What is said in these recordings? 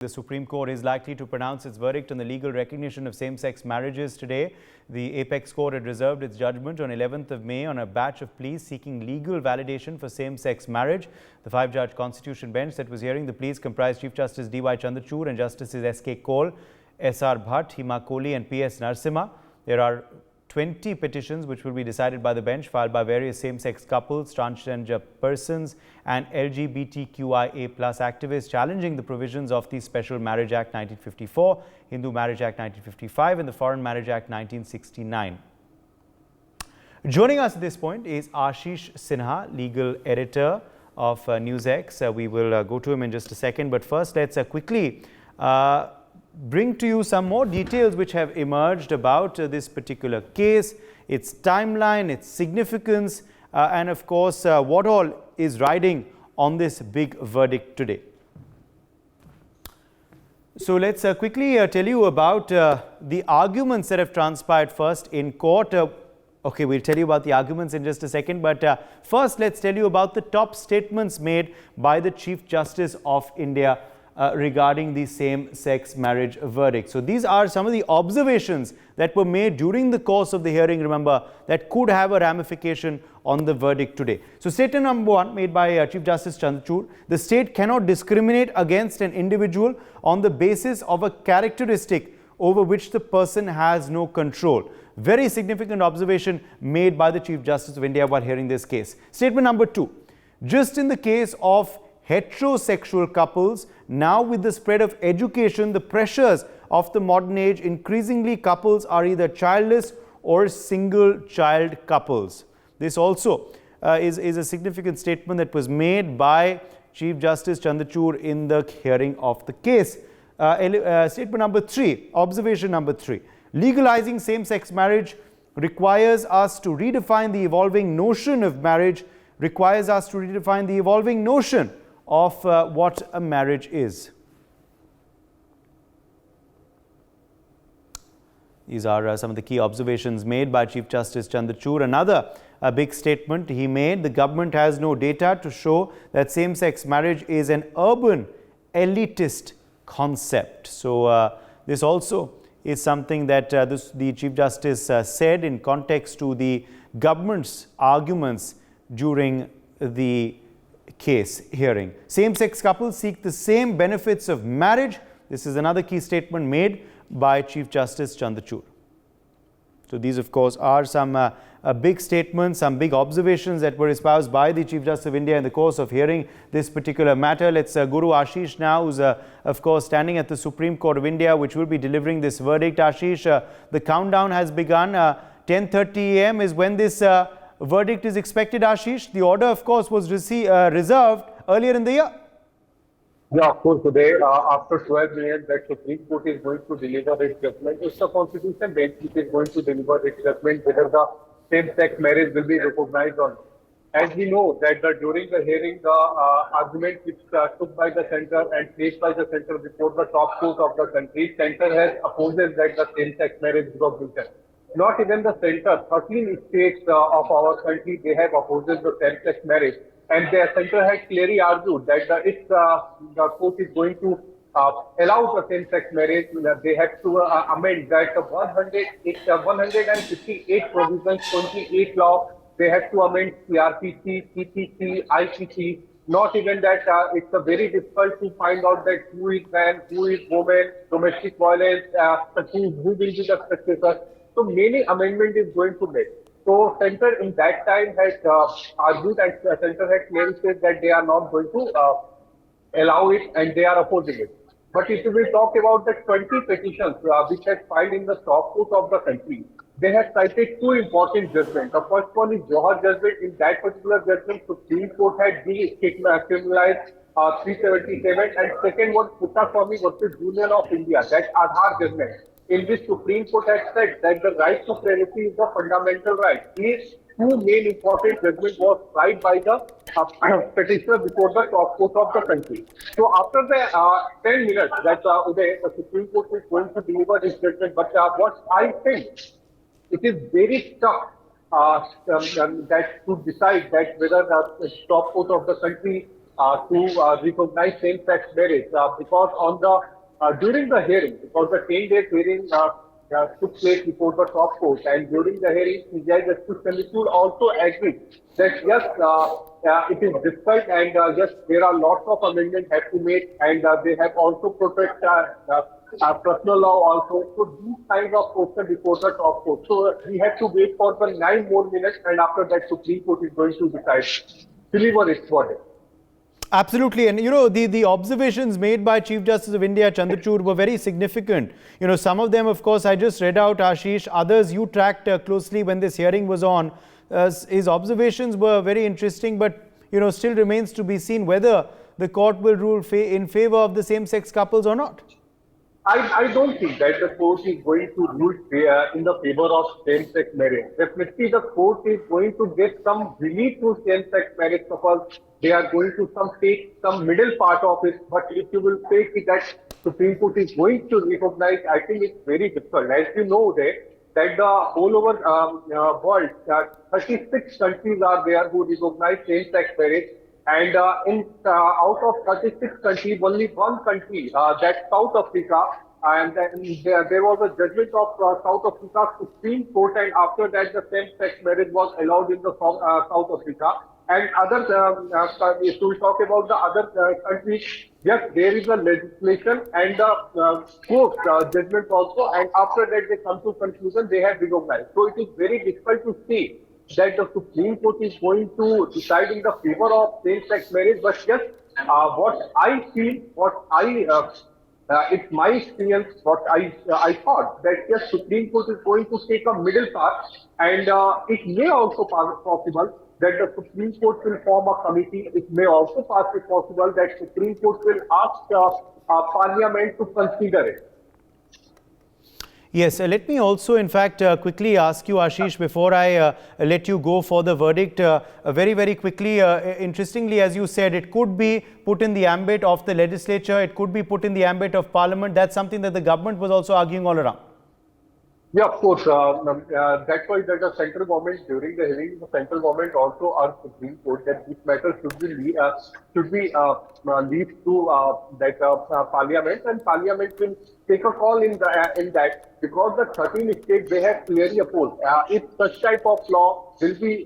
The Supreme Court is likely to pronounce its verdict on the legal recognition of same-sex marriages today. The Apex Court had reserved its judgment on 11th of May on a batch of pleas seeking legal validation for same-sex marriage. The five-judge Constitution bench that was hearing the pleas comprised Chief Justice D.Y. Chandrachud and Justices S.K. Kaul, S.R. Bhatt, Hima Kohli and P.S. Narasimha. There are 20 petitions which will be decided by the bench filed by various same-sex couples, transgender persons and LGBTQIA+ activists challenging the provisions of the Special Marriage Act 1954, Hindu Marriage Act 1955 and the Foreign Marriage Act 1969. Joining us at this point is Ashish Sinha, legal editor of NewsX. We will go to him in just a second, but first let's quickly bring to you some more details which have emerged about this particular case, its timeline, its significance, and of course what all is riding on this big verdict today. So let's quickly tell you about the arguments that have transpired first in court. Okay, we'll tell you about the arguments in just a second, but first let's tell you about the top statements made by the Chief Justice of India regarding the same-sex marriage verdict. So these are some of the observations that were made during the course of the hearing, remember, that could have a ramification on the verdict today. So statement number one made by Chief Justice Chandrachud: the state cannot discriminate against an individual on the basis of a characteristic over which the person has no control. Very significant observation made by the Chief Justice of India while hearing this case. Statement number two: just in the case of heterosexual couples, now with the spread of education, the pressures of the modern age, increasingly couples are either childless or single child couples. This also is a significant statement that was made by Chief Justice Chandrachud in the hearing of the case. Statement number three, observation number three: legalizing same-sex marriage requires us to redefine the evolving notion of marriage, of what a marriage is. These are some of the key observations made by Chief Justice Chandrachud. Another big statement he made: the government has no data to show that same-sex marriage is an urban elitist concept. So this also is something that the Chief Justice said in context to the government's arguments during the case hearing. Same-sex couples seek the same benefits of marriage. This is another key statement made by Chief Justice Chandrachud. So these of course are some big statements, some big observations that were espoused by the Chief Justice of India in the course of hearing this particular matter. Let's go to Ashish now, who's of course standing at the Supreme Court of India, which will be delivering this verdict. Ashish, the countdown has begun. 10:30 a.m. is when this verdict is expected, Ashish. The order, of course, was reserved earlier in the year. Yeah, of course. Today, after 12 minutes, that Supreme Court is going to deliver its judgment. It's the Constitution bench which is going to deliver its judgment whether the same-sex marriage will be recognized or not. As we know that during the hearing, the argument which took by the centre and placed by the centre before the top court of the country, centre has opposes that the same-sex marriage recognition. Not even the centre, 13 states of our country, they have opposed the same-sex marriage. And the centre has clearly argued that if the court is going to allow the same-sex marriage, they have to amend that 158 provisions, 28 law, they have to amend CRPC, CPC, IPC. Not even that, it's very difficult to find out that who is man, who is woman, domestic violence, who will be the successor. So many amendment is going to make. So centre in that time has argued and centre has clearly said that they are not going to allow it and they are opposing it. But if we will talk about the 20 petitions which have filed in the top court of the country, they have cited two important judgments. The first one is Johar judgment. In that particular judgment, Supreme Court had decriminalized 377, and second one, Puttaswamy versus Union of India, that Aadhaar judgment, in which Supreme Court has said that the right to privacy is a fundamental right. These two main important judgments was tried by the petitioner before the top court of the country. So after the 10 minutes that Uday, the Supreme Court is going to deliver this judgment, but what I think, it is very tough that to decide that whether the top court of the country to recognize same-sex marriage because on the during the hearing, because the 10 days hearing took place before the top court, and during the hearing, CJI Justice Chandrachud also agreed that yes, it is difficult, and yes, there are lots of amendments have to make, and they have also protect personal law also. So these kinds of questions before the top court. So we have to wait for the 9 more minutes, and after that, Supreme Court is going to decide, deliver its verdict. Absolutely. And, the observations made by Chief Justice of India, Chandrachud, were very significant. Some of them, of course, I just read out, Ashish. Others you tracked closely when this hearing was on. His observations were very interesting, but, still remains to be seen whether the court will rule in favor of the same-sex couples or not. I don't think that the court is going to rule in the favor of same-sex marriage. Definitely, the court is going to get some relief to same-sex marriage couples. They are going to take some middle part of it. But if you will say that Supreme Court is going to recognize, I think it's very difficult. As you know, that the whole over world, 36 countries are there who recognize same-sex marriage. And out of 36 countries, only one country, that's South Africa, and then there was a judgment of South Africa Supreme Court, and after that the same-sex marriage was allowed in the South Africa. And others, if we talk about the other countries, yes, there is a legislation and the court judgment also, and after that they come to conclusion, they have recognized. So it is very difficult to say that the Supreme Court is going to decide in the favor of same-sex marriage. But yes, what I feel, it's my experience, what I thought that yes, Supreme Court is going to take a middle path, and it may also possible that the Supreme Court will form a committee. It may also be possible that Supreme Court will ask Parliament to consider it. Yes, let me also, in fact, quickly ask you, Ashish, before I let you go for the verdict, very, very quickly, interestingly, as you said, it could be put in the ambit of the legislature, it could be put in the ambit of Parliament. That's something that the government was also arguing all around. Yeah, of course. That's why that the central government, during the hearing, the central government also asked Supreme Court that this matter should be leave to that Parliament, and Parliament will take a call in that, because the 13 states, they have clearly opposed. If such type of law will be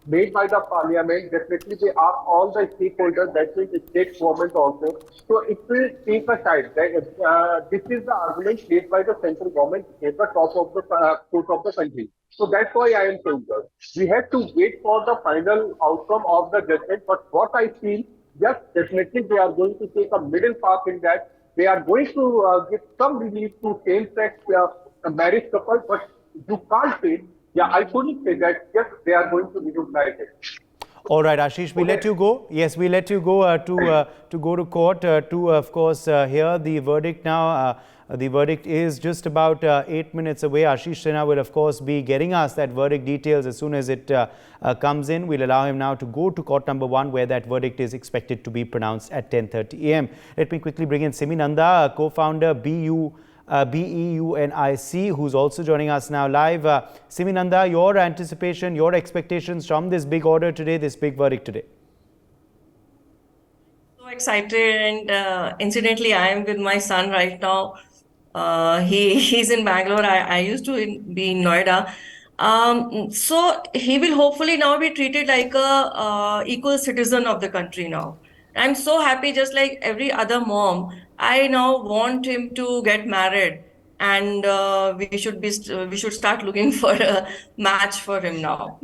made by the Parliament, definitely they ask all the stakeholders, that means the state government also. So it will take a time. This is the argument made by the central government at the top of the court of the country. So that's why I am saying that we have to wait for the final outcome of the judgment. But what I feel, yes, definitely they are going to take a middle path in that. They are going to give some relief to same-sex marriage couples, but you can't say. Yeah, I couldn't say that, yes, they are going to recognize it. All right, Ashish, we let you go. Yes, we let you go to go to court to, of course, hear the verdict now. The verdict is just about 8 minutes away. Ashish Sinha will, of course, be getting us that verdict details as soon as it comes in. We'll allow him now to go to court number 1, where that verdict is expected to be pronounced at 10:30 a.m. Let me quickly bring in Simi Nanda, co-founder BEUNIC, who's also joining us now live. Simi Nanda, your anticipation, your expectations from this big order today, this big verdict today. So excited, and incidentally, I am with my son right now. He's in Bangalore. I used to be in Noida. So he will hopefully now be treated like a equal citizen of the country now. I'm so happy, just like every other mom. I now want him to get married, and we should start looking for a match for him now.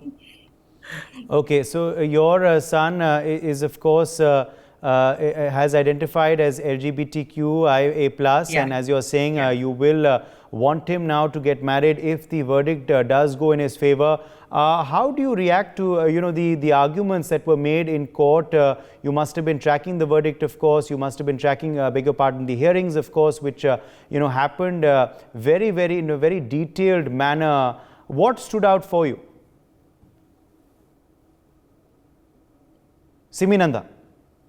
Okay, so your son is, of course, has identified as LGBTQIA+, and as you're saying, you will want him now to get married if the verdict does go in his favor. How do you react to the arguments that were made in court? You must have been tracking the verdict, of course. You must have been tracking bigger part in the hearings, of course, which happened very, very in a very detailed manner. What stood out for you? Simi Nanda.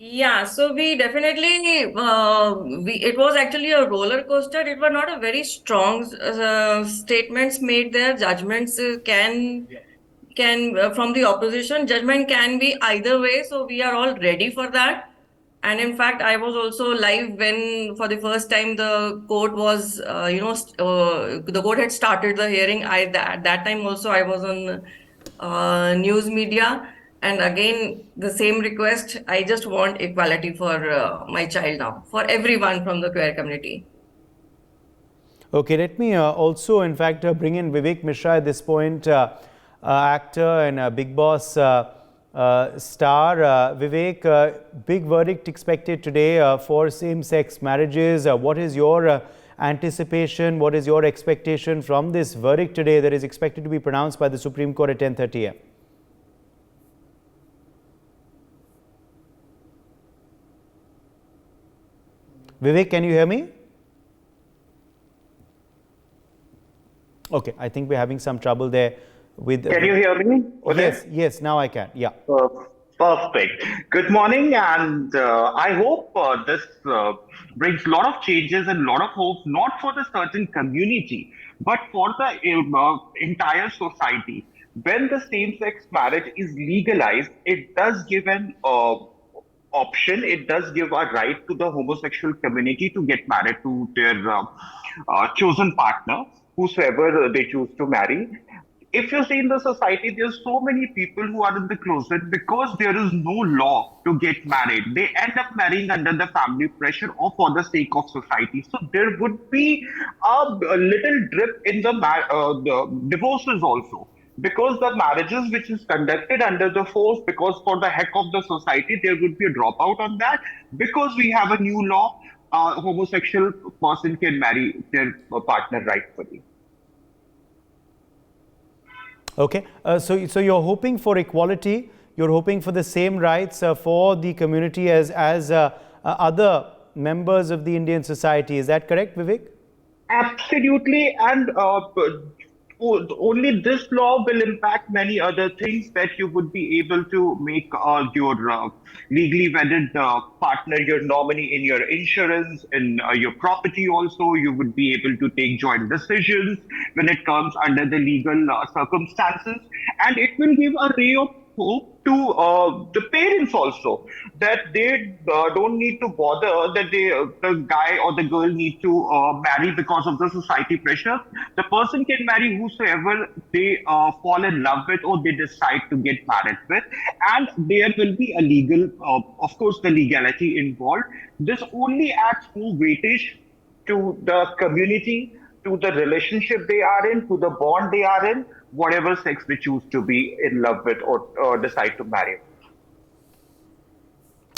Yeah, so we definitely, it was actually a roller coaster. It was not a very strong statements made there. Judgments can from the opposition, judgment can be either way. So we are all ready for that. And in fact, I was also live when, for the first time, the court was, the court had started the hearing. At that time also, I was on news media. And again, the same request. I just want equality for my child now, for everyone from the queer community. Okay, let me also, in fact, bring in Vivek Mishra at this point, actor and Big Boss star. Vivek, big verdict expected today for same-sex marriages. What is your anticipation? What is your expectation from this verdict today that is expected to be pronounced by the Supreme Court at 10:30 a.m.? Vivek, can you hear me? Okay, I think we're having some trouble there with... Can you hear me? Yes, now I can. Yeah. Perfect. Good morning, and I hope this brings a lot of changes and a lot of hope, not for the certain community, but for the entire society. When the same-sex marriage is legalized, it does give an option, it does give a right to the homosexual community to get married to their chosen partner, whosoever they choose to marry. If you see in the society, there's so many people who are in the closet because there is no law to get married. They end up marrying under the family pressure or for the sake of society. So there would be a little drip in the divorces also. Because the marriages which is conducted under the force, because for the heck of the society, there would be a dropout on that. Because we have a new law, a homosexual person can marry their partner rightfully. Okay, so you're hoping for equality, you're hoping for the same rights for the community as other members of the Indian society. Is that correct, Vivek? Absolutely, and only this law will impact many other things that you would be able to make your legally wedded partner your nominee in your insurance, in your property also. You would be able to take joint decisions when it comes under the legal circumstances. And it will give a ray of hope to the parents also, that they don't need to bother that the guy or the girl need to marry because of the society pressure. The person can marry whosoever they fall in love with or they decide to get married with, and there will be a legal, of course, the legality involved. This only adds more weightage to the community, to the relationship they are in, to the bond they are in, whatever sex they choose to be in love with or decide to marry.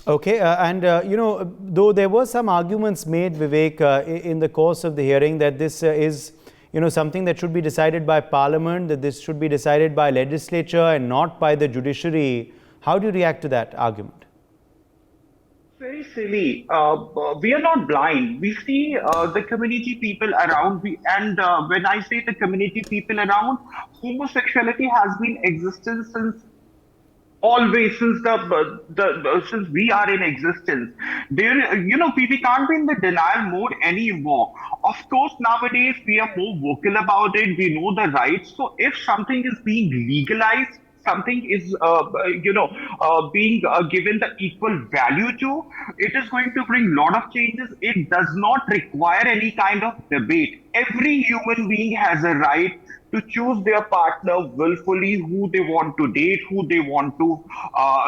Okay, though there were some arguments made, Vivek, in the course of the hearing that this is, something that should be decided by Parliament, that this should be decided by legislature and not by the judiciary. How do you react to that argument? Very silly. We are not blind. We see the community people around. When I say the community people around, homosexuality has been existent since always, since we are in existence. There, we can't be in the denial mode anymore. Of course, nowadays we are more vocal about it. We know the rights. So if something is being legalized, something is, being given the equal value to, it is going to bring a lot of changes. It does not require any kind of debate. Every human being has a right to choose their partner willfully, who they want to date, who they want to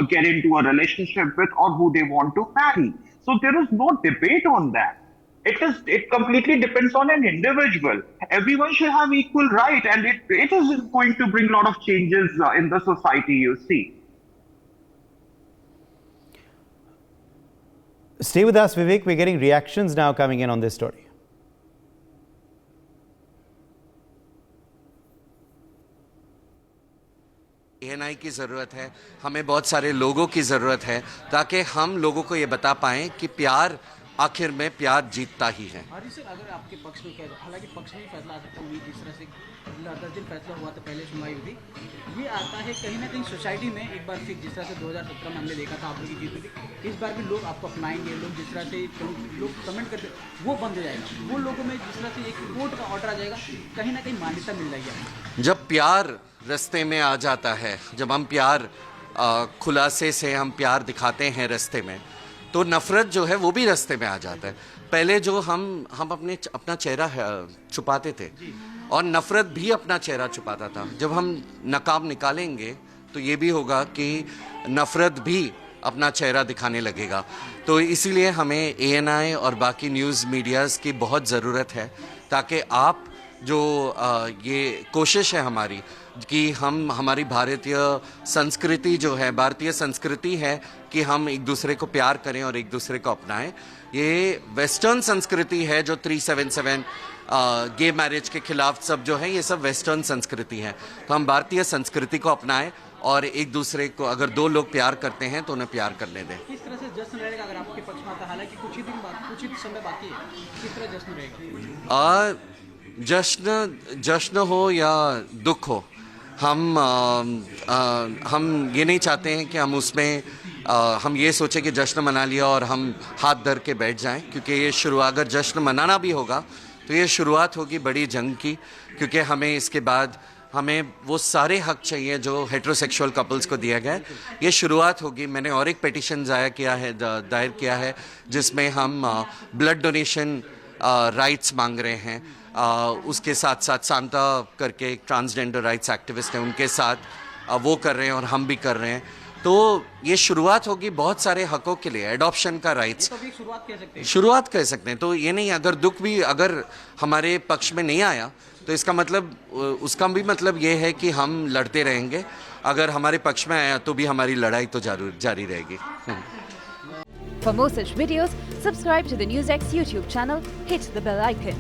get into a relationship with, or who they want to marry. So there is no debate on that. It completely depends on an individual. Everyone should have equal right, and it is going to bring a lot of changes in the society, you see. Stay with us, Vivek. We're getting reactions now coming in on this story. ANI की ज़रूरत है, हमें बहुत सारे लोगों की ज़रूरत है ताकि हम लोगों को ये बता पाएं कि प्यार आखिर में प्यार जीतता ही है। सर, अगर आपके पक्ष में क्या, हालांकि पक्ष में ही फैसला आ सकता है, जिस तरह से 10 दिन फैसला हुआ था, पहले सुनवाई हुई थी, ये आता है कहीं ना कहीं सोसाइटी में एक बार फिर, जिस तरह से 2017 में हमने देखा था आप लोग की जीत हुई थी, इस बार भी लोग आपको अपनाएंगे, लोग जिस तरह से लोग कमेंट करते वो बंद हो जाएगा, वो लोगों में जिस तरह से एक कोर्ट का ऑर्डर आ जाएगा, कहीं ना कहीं मान्यता मिल जाएगी। जब प्यार रास्ते में आ जाता है, जब हम प्यार खुलासे से हम प्यार दिखाते हैं रास्ते में, तो नफरत जो है वो भी रास्ते में आ जाता है। पहले जो हम अपना चेहरा छुपाते थे और नफरत भी अपना चेहरा छुपाता था, जब हम नकाब निकालेंगे तो ये भी होगा कि नफरत भी अपना चेहरा दिखाने लगेगा। तो इसीलिए हमें ANI और बाकी न्यूज़ मीडियाज़ की बहुत ज़रूरत है, ताकि आप जो ये कोशिश है हमारी कि हमारी भारतीय संस्कृति है कि हम एक दूसरे को प्यार करें और एक दूसरे को अपनाएं। ये वेस्टर्न संस्कृति है जो 377 गे मैरिज के खिलाफ सब जो है, ये सब वेस्टर्न संस्कृति है। तो हम भारतीय संस्कृति को अपनाएं और एक दूसरे को, अगर दो लोग प्यार करते हैं तो उन्हें प्यार करने दें। किस तरह से जश्न रहेगा अगर आपके पक्ष में आता है? हालांकि कुछ ही समय बाकी है, किस तरह जश्न रहेगा? जश्न हो या दुख हो, हम ये नहीं चाहते हैं कि हम उसमें हम ये सोचें कि जश्न मना लिया और हम हाथ धर के बैठ जाएं, क्योंकि ये अगर जश्न मनाना भी होगा तो ये शुरुआत होगी बड़ी जंग की, क्योंकि हमें इसके बाद हमें वो सारे हक चाहिए जो हेटेरोसेक्सुअल कपल्स को दिया गया है। ये शुरुआत होगी। मैंने और एक पिटीशन दायर किया है जिसमें हम ब्लड डोनेशन राइट्स मांग रहे हैं। उसके साथ साथ सांता करके एक ट्रांसजेंडर राइट्स एक्टिविस्ट हैं, उनके साथ वो कर रहे हैं और हम भी कर रहे हैं। तो ये शुरुआत होगी बहुत सारे हकों के लिए। एडॉप्शन का राइट्स शुरुआत कह सकते हैं। तो ये नहीं, अगर दुख भी अगर हमारे पक्ष में नहीं आया तो इसका मतलब, उसका भी मतलब ये है कि हम लड़ते रहेंगे। अगर हमारे पक्ष में आया तो भी हमारी लड़ाई तो जारी रहेगी। For more such videos, subscribe to the NewsX YouTube channel, hit the bell icon.